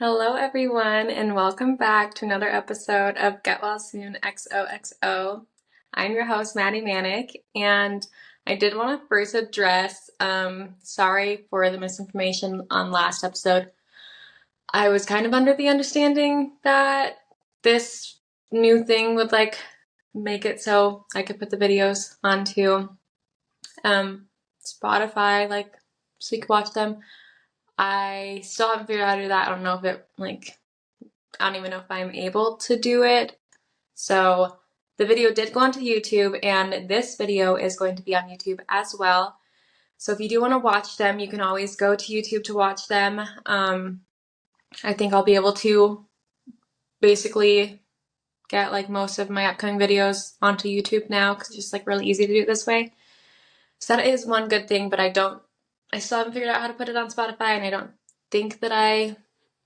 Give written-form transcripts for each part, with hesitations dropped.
Hello, everyone, and welcome back to another episode of Get Well Soon XOXO. I'm your host, Maddie Manic, and I did want to first address, sorry for the misinformation on last episode. I was kind of under the understanding that this new thing would make it so I could put the videos onto Spotify, so you could watch them. I still haven't figured out how to do that. I don't know if I don't even know if I'm able to do it. So the video did go onto YouTube, and this video is going to be on YouTube as well. So if you do want to watch them, you can always go to YouTube to watch them. I think I'll be able to basically get most of my upcoming videos onto YouTube now because it's just really easy to do it this way. So that is one good thing, but I still haven't figured out how to put it on Spotify, and I don't think that I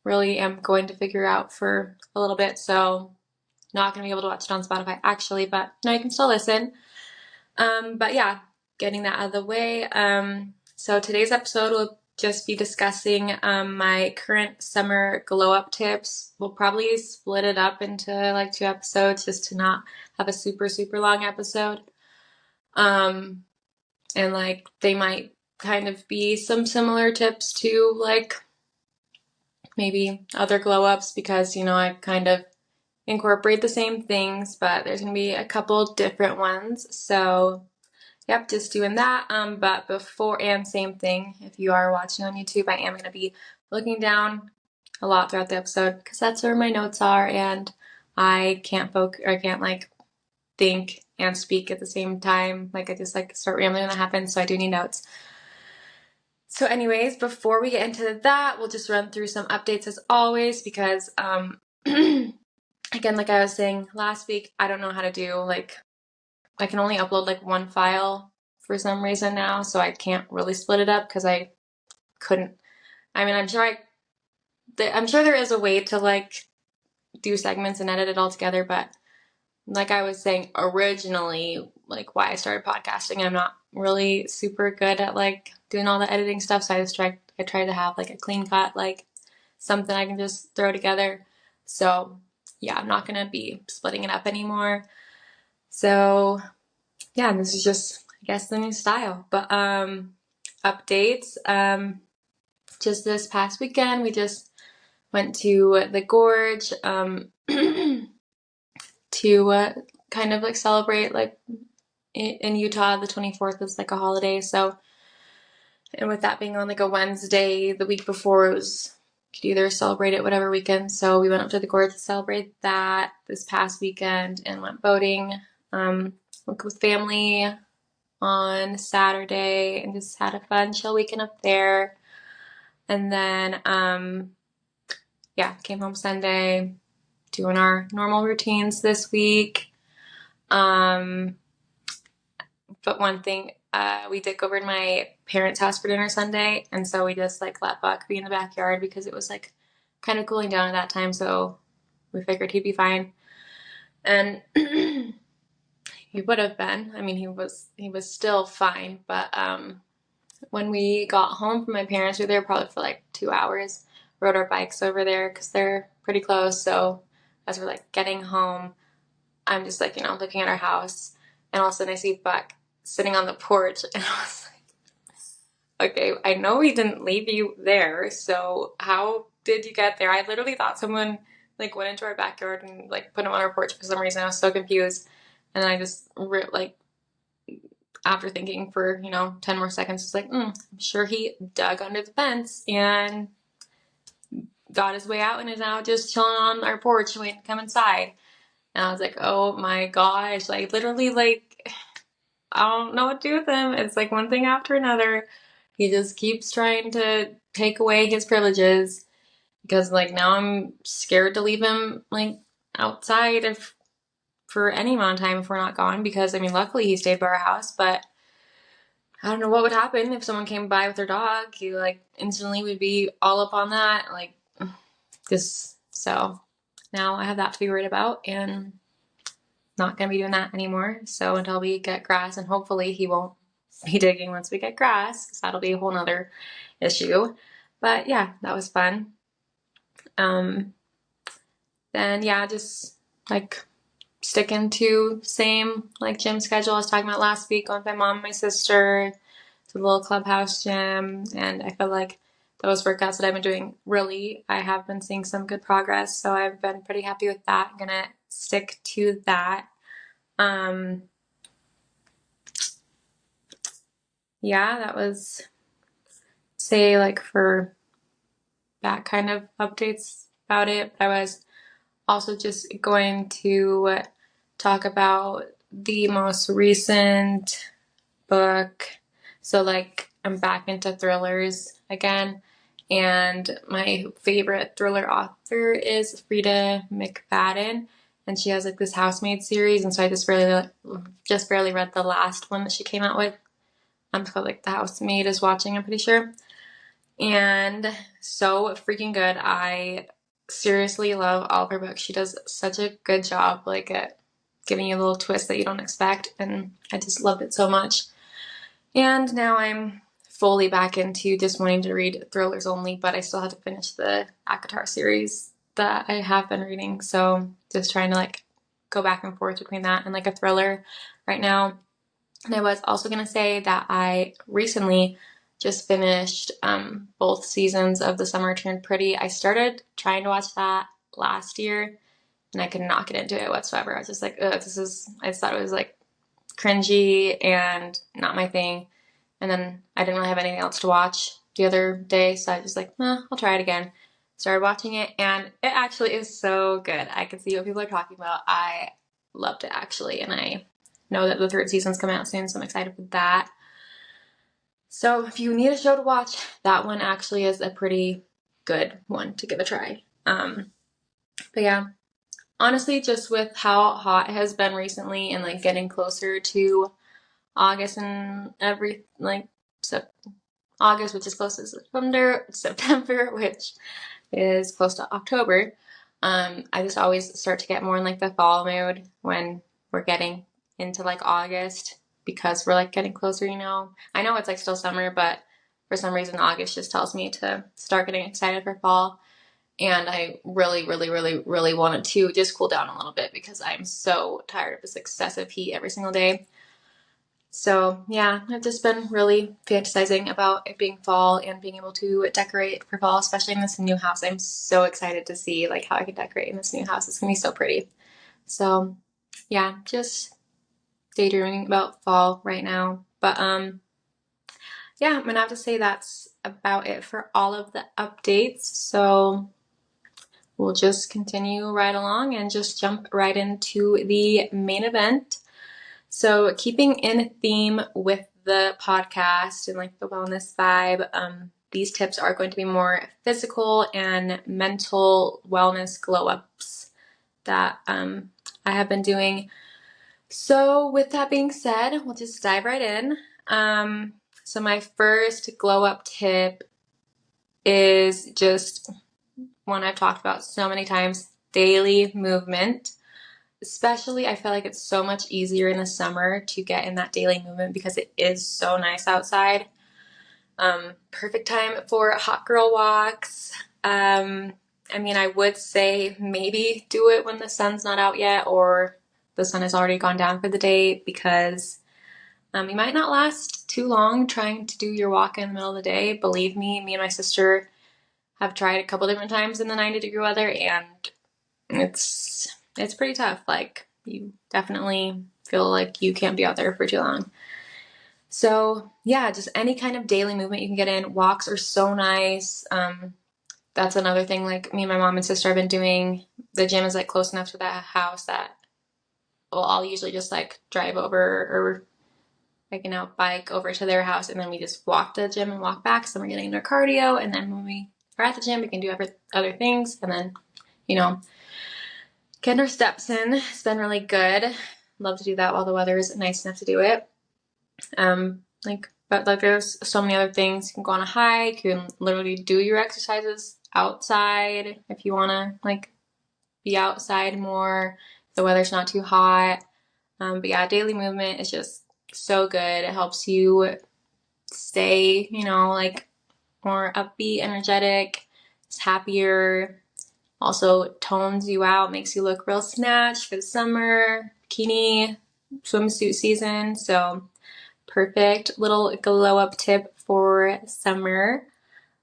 really am going to figure out for a little bit, so not going to be able to watch it on Spotify actually, but no, you can still listen. But yeah, getting that out of the way. So today's episode will just be discussing my current summer glow up tips. We'll probably split it up into 2 episodes just to not have a super long episode. And they might kind of be some similar tips to maybe other glow ups because I kind of incorporate the same things, but there's going to be a couple different ones. So yep, just doing that. But before, and same thing, if you are watching on YouTube, I am going to be looking down a lot throughout the episode because that's where my notes are, and I can't think and speak at the same time. I just start rambling when that happens, so I do need notes. So anyways, before we get into that, we'll just run through some updates as always because again, like I was saying last week, I don't know how to do, I can only upload one file for some reason now, so I can't really split it up because I couldn't. I mean, I'm sure there is a way to do segments and edit it all together, but like I was saying originally, why I started podcasting, I'm not really super good at doing all the editing stuff, so I tried to have a clean cut, something I can just throw together. So yeah, I'm not gonna be splitting it up anymore. So yeah, this is just, I guess, the new style. But updates. Just this past weekend, we just went to the gorge to kind of celebrate in Utah. The 24th is a holiday, so, and with that being on a Wednesday, the week before it was, you could either celebrate it whatever weekend. So we went up to the gorge to celebrate that this past weekend and went boating with family on Saturday and just had a fun chill weekend up there. And then came home Sunday, doing our normal routines this week. But one thing, we did go over to my parents' house for dinner Sunday, and so we just let Buck be in the backyard because it was kind of cooling down at that time, so we figured he'd be fine. And he would have been. I mean, he was still fine, but when we got home from my parents, we were there probably for 2 hours. Rode our bikes over there because they're pretty close. So as we're getting home, I'm just looking at our house, and all of a sudden I see Buck sitting on the porch, and I was okay, I know we didn't leave you there, so how did you get there? I literally thought someone went into our backyard and put him on our porch for some reason. I was so confused, and I just after thinking for 10 more seconds, was I'm sure he dug under the fence and got his way out and is now just chilling on our porch waiting to come inside. And I was oh my gosh, literally I don't know what to do with him. It's one thing after another. He just keeps trying to take away his privileges because now I'm scared to leave him outside for any amount of time if we're not gone, because I mean, luckily he stayed by our house, but I don't know what would happen if someone came by with their dog. He instantly would be all up on that, just, so now I have that to be worried about, and not gonna be doing that anymore. So until we get grass, and hopefully he won't be digging once we get grass, because that'll be a whole nother issue. But yeah, that was fun. Then yeah, just like sticking to same like gym schedule I was talking about last week, going with my mom and my sister to the little clubhouse gym, and I feel like those workouts that I've been doing, really, I have been seeing some good progress, so I've been pretty happy with that. I'm gonna stick to that. Yeah, that was, say, like for that kind of updates about it. I was also just going to talk about the most recent book. So like I'm back into thrillers again, and my favorite thriller author is Frida McFadden, and she has like this Housemaid series, and so I just barely read the last one that she came out with. It's called like The Housemaid is Watching, I'm pretty sure. And so freaking good. I seriously love all of her books. She does such a good job like at giving you a little twist that you don't expect, and I just loved it so much. And now I'm fully back into just wanting to read thrillers only, but I still have to finish the ACOTAR series that I have been reading, so just trying to like go back and forth between that and like a thriller right now. And I was also going to say that I recently just finished both seasons of The Summer Turned Pretty. I started trying to watch that last year, and I could not get into it whatsoever. I was just like, ugh, I just thought it was like cringy and not my thing. And then I didn't really have anything else to watch the other day, so I was just like, I'll try it again. Started watching it, and it actually is so good. I can see what people are talking about. I loved it, actually, and I know that the third season's coming out soon, so I'm excited for that. So if you need a show to watch, that one actually is a pretty good one to give a try. But yeah, honestly, just with how hot it has been recently and like getting closer to August and August, which is close to September, which is close to October. I just always start to get more in like the fall mood when we're getting into like August, because we're like getting closer, you know. I know it's like still summer, but for some reason August just tells me to start getting excited for fall. And I really, really, really, really wanted to just cool down a little bit because I'm so tired of this excessive heat every single day. So yeah, I've just been really fantasizing about it being fall and being able to decorate for fall, especially in this new house. I'm so excited to see like how I can decorate in this new house. It's gonna be so pretty. So yeah, just daydreaming about fall right now. But yeah, I'm gonna have to say that's about it for all of the updates. So we'll just continue right along and just jump right into the main event. So keeping in theme with the podcast and like the wellness vibe, these tips are going to be more physical and mental wellness glow ups that I have been doing. So with that being said, we'll just dive right in. So my first glow up tip is just one I've talked about so many times: daily movement. Especially, I feel like it's so much easier in the summer to get in that daily movement because it is so nice outside. Perfect time for hot girl walks. I mean, I would say maybe do it when the sun's not out yet or the sun has already gone down for the day, because you might not last too long trying to do your walk in the middle of the day. Believe me and my sister have tried a couple different times in the 90-degree weather, and it's pretty tough. Like, you definitely feel like you can't be out there for too long. So yeah, just any kind of daily movement you can get in. Walks are so nice. That's another thing, like me and my mom and sister have been doing. The gym is like close enough to that house that, well, I'll usually just like drive over or like, bike over to their house, and then we just walk to the gym and walk back. So we're getting into cardio, and then when we are at the gym, we can do other things, and then, getting our steps in. It's been really good. Love to do that while the weather is nice enough to do it. But there's so many other things. You can go on a hike. You can literally do your exercises outside if you want to be outside more. The weather's not too hot. But yeah, daily movement is just so good. It helps you stay, more upbeat, energetic, just happier. Also tones you out, makes you look real snatched for the summer, bikini, swimsuit season. So perfect little glow up tip for summer.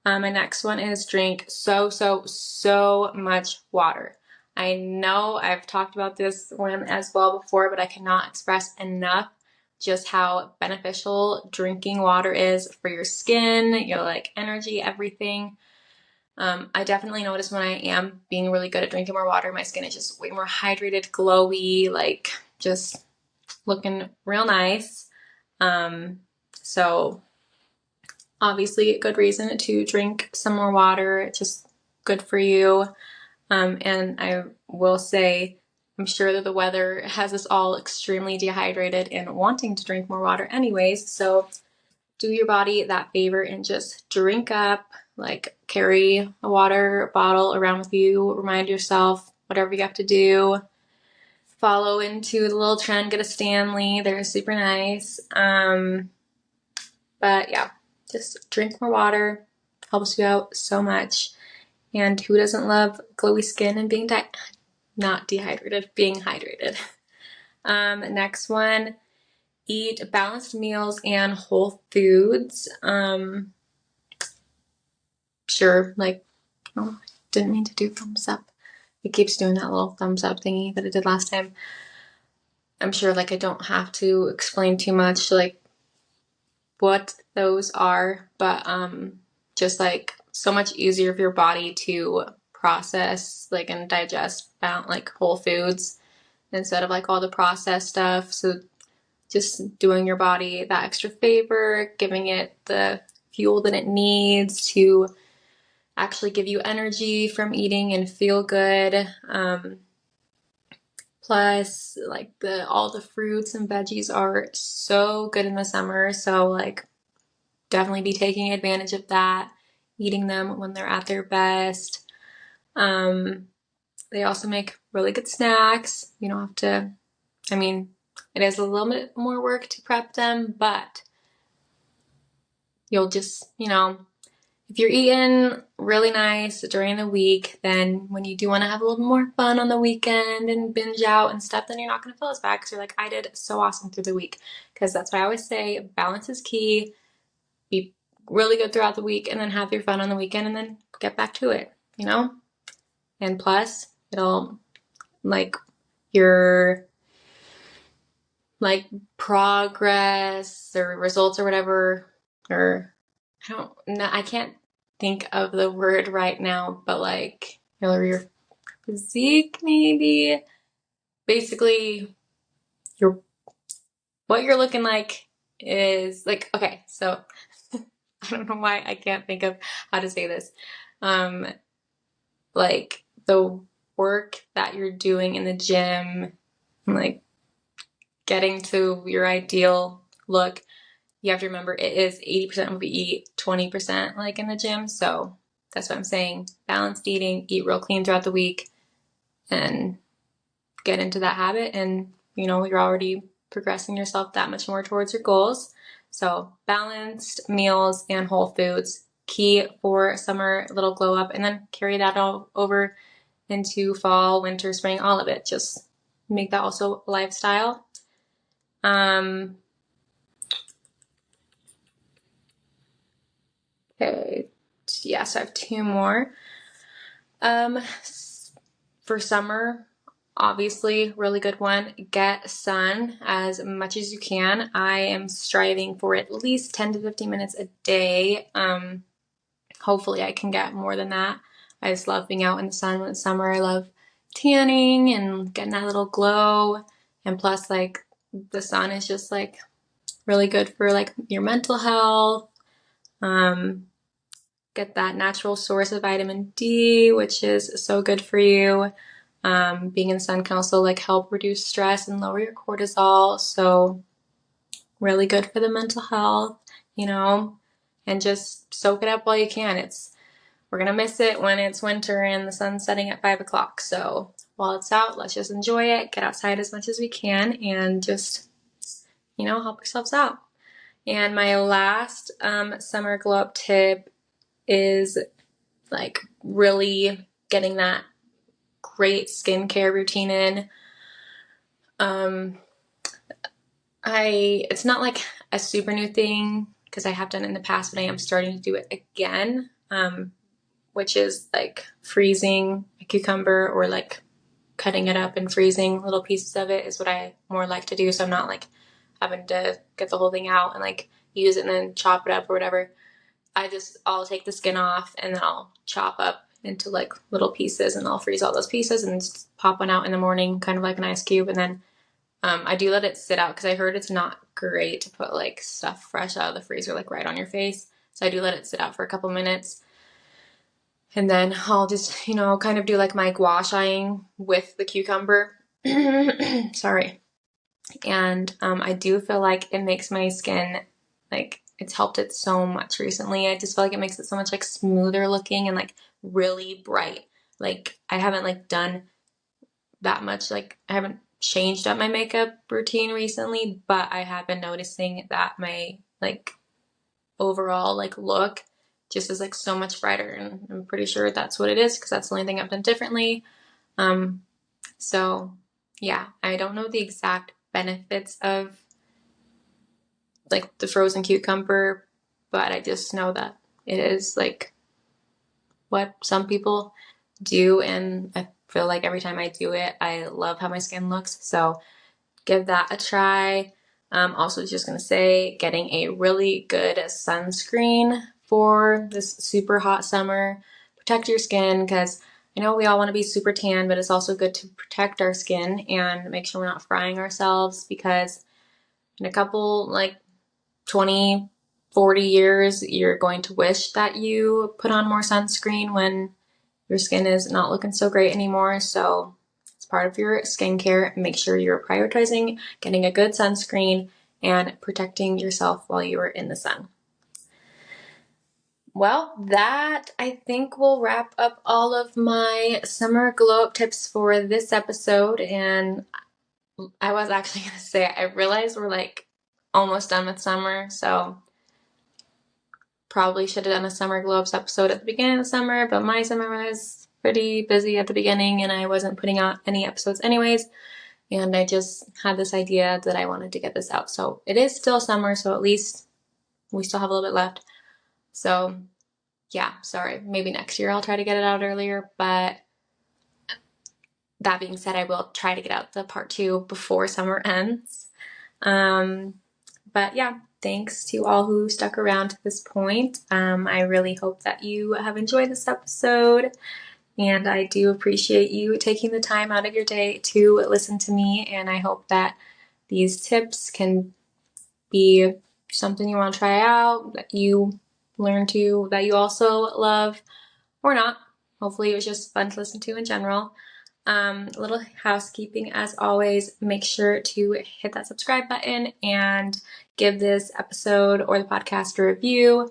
My next one is drink so much water. I know I've talked about this one as well before, but I cannot express enough just how beneficial drinking water is for your skin, your like energy, everything. I definitely notice when I am being really good at drinking more water, my skin is just way more hydrated, glowy, like just looking real nice. So obviously a good reason to drink some more water. It's just good for you. And I will say, I'm sure that the weather has us all extremely dehydrated and wanting to drink more water anyways. So do your body that favor and just drink up, like carry a water bottle around with you, remind yourself whatever you have to do. Follow into the little trend, get a Stanley, they're super nice. But yeah, just drink more water, helps you out so much. And who doesn't love glowy skin and being not dehydrated, being hydrated. Next one, eat balanced meals and whole foods. Sure, like, oh, didn't mean to do thumbs up. It keeps doing that little thumbs up thingy that it did last time. I'm sure like I don't have to explain too much like what those are, but just like so much easier for your body to process like and digest like whole foods instead of like all the processed stuff. So just doing your body that extra favor, giving it the fuel that it needs to actually give you energy from eating and feel good. Plus, like all the fruits and veggies are so good in the summer. So like definitely be taking advantage of that, eating them when they're at their best. They also make really good snacks. You don't have to, I mean, it is a little bit more work to prep them, but you'll just, if you're eating really nice during the week, then when you do want to have a little more fun on the weekend and binge out and stuff, then you're not going to feel as bad because you're like, I did so awesome through the week. Because that's why I always say balance is key. Be really good throughout the week and then have your fun on the weekend and then get back to it, And plus, it'll like your like progress or results or whatever, or I can't think of the word right now, but like your physique maybe. Basically, what you're looking like is like, okay, so I don't know why I can't think of how to say this. Like the work that you're doing in the gym, like getting to your ideal look, you have to remember it is 80% of what we eat, 20% like in the gym. So that's what I'm saying. Balanced eating, eat real clean throughout the week, and get into that habit. And, you're already progressing yourself that much more towards your goals. So balanced meals and whole foods, key for summer little glow up, and then carry that all over into fall, winter, spring, all of it. Just make that also a lifestyle. Okay, yeah, so I have two more. For summer, obviously, really good one. Get sun as much as you can. I am striving for at least 10 to 15 minutes a day. Hopefully I can get more than that. I just love being out in the sun when it's summer. I love tanning and getting that little glow. And plus, like, the sun is just like really good for like your mental health. Get that natural source of vitamin D, which is so good for you. Being in the sun can also like help reduce stress and lower your cortisol. So really good for the mental health, and just soak it up while you can. We're going to miss it when it's winter and the sun's setting at 5 o'clock. So while it's out, let's just enjoy it, get outside as much as we can, and just, help ourselves out. And my last summer glow up tip is like really getting that great skincare routine in. It's not like a super new thing because I have done it in the past, but I am starting to do it again, which is like freezing a cucumber or like cutting it up and freezing little pieces of it is what I more like to do. So I'm not like having to get the whole thing out and like use it and then chop it up or whatever. I'll take the skin off and then I'll chop up into like little pieces and I'll freeze all those pieces and just pop one out in the morning, kind of like an ice cube. And then I do let it sit out because I heard it's not great to put like stuff fresh out of the freezer like right on your face. So I do let it sit out for a couple minutes. And then I'll just, kind of do like my gua shaing with the cucumber. Sorry. And I do feel like it makes my skin, like, it's helped it so much recently. I just feel like it makes it so much like smoother looking and like really bright. Like I haven't like done that much, like I haven't changed up my makeup routine recently, but I have been noticing that my like overall like look just is like so much brighter, and I'm pretty sure that's what it is because that's the only thing I've done differently. So yeah, I don't know the exact benefits of like the frozen cucumber, but I just know that it is like what some people do, and I feel like every time I do it, I love how my skin looks. So give that a try. Also, just gonna say, getting a really good sunscreen for this super hot summer. Protect your skin because I know we all want to be super tan, but it's also good to protect our skin and make sure we're not frying ourselves, because in a couple, like 20, 40 years, you're going to wish that you put on more sunscreen when your skin is not looking so great anymore. So it's part of your skincare. Make sure you're prioritizing getting a good sunscreen and protecting yourself while you are in the sun. Well, that I think will wrap up all of my summer glow up tips for this episode. And I was actually going to say, I realized we're like almost done with summer. So probably should have done a summer glow ups episode at the beginning of the summer, but my summer was pretty busy at the beginning and I wasn't putting out any episodes anyways. And I just had this idea that I wanted to get this out. So it is still summer, so at least we still have a little bit left. So yeah, sorry, maybe next year I'll try to get it out earlier, but that being said, I will try to get out the part 2 before summer ends. But yeah, thanks to all who stuck around to this point. I really hope that you have enjoyed this episode, and I do appreciate you taking the time out of your day to listen to me, and I hope that these tips can be something you want to try out, that you learn to, that you also love, or not. Hopefully it was just fun to listen to in general. A little housekeeping as always, make sure to hit that subscribe button and give this episode or the podcast a review,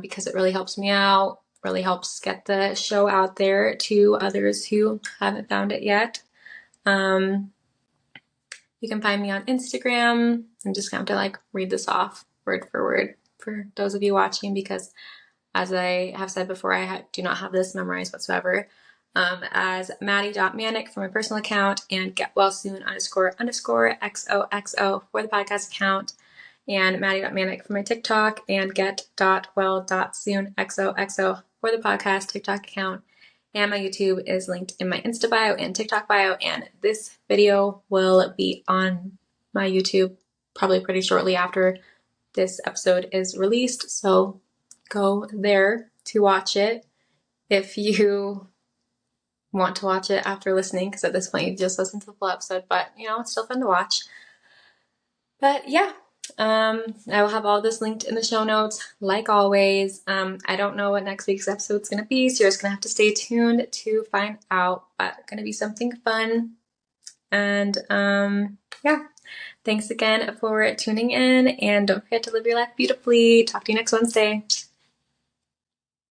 because it really helps me out, really helps get the show out there to others who haven't found it yet. You can find me on Instagram. I'm just going to like read this off word for word for those of you watching, because as I have said before, I do not have this memorized whatsoever. As Maddie.Manic for my personal account, and getwellsoon __xoxo for the podcast account, and Maddie.Manic for my TikTok, and get.well.soon xoxo for the podcast TikTok account. And my YouTube is linked in my Insta bio and TikTok bio, and this video will be on my YouTube probably pretty shortly after this episode is released, so go there to watch it if you want to watch it after listening, because at this point you just listen to the full episode, but it's still fun to watch. But yeah, I will have all this linked in the show notes like always. I don't know what next week's episode is going to be, so you're just going to have to stay tuned to find out, but it's going to be something fun. And yeah, thanks again for tuning in, and don't forget to live your life beautifully. Talk to you next Wednesday.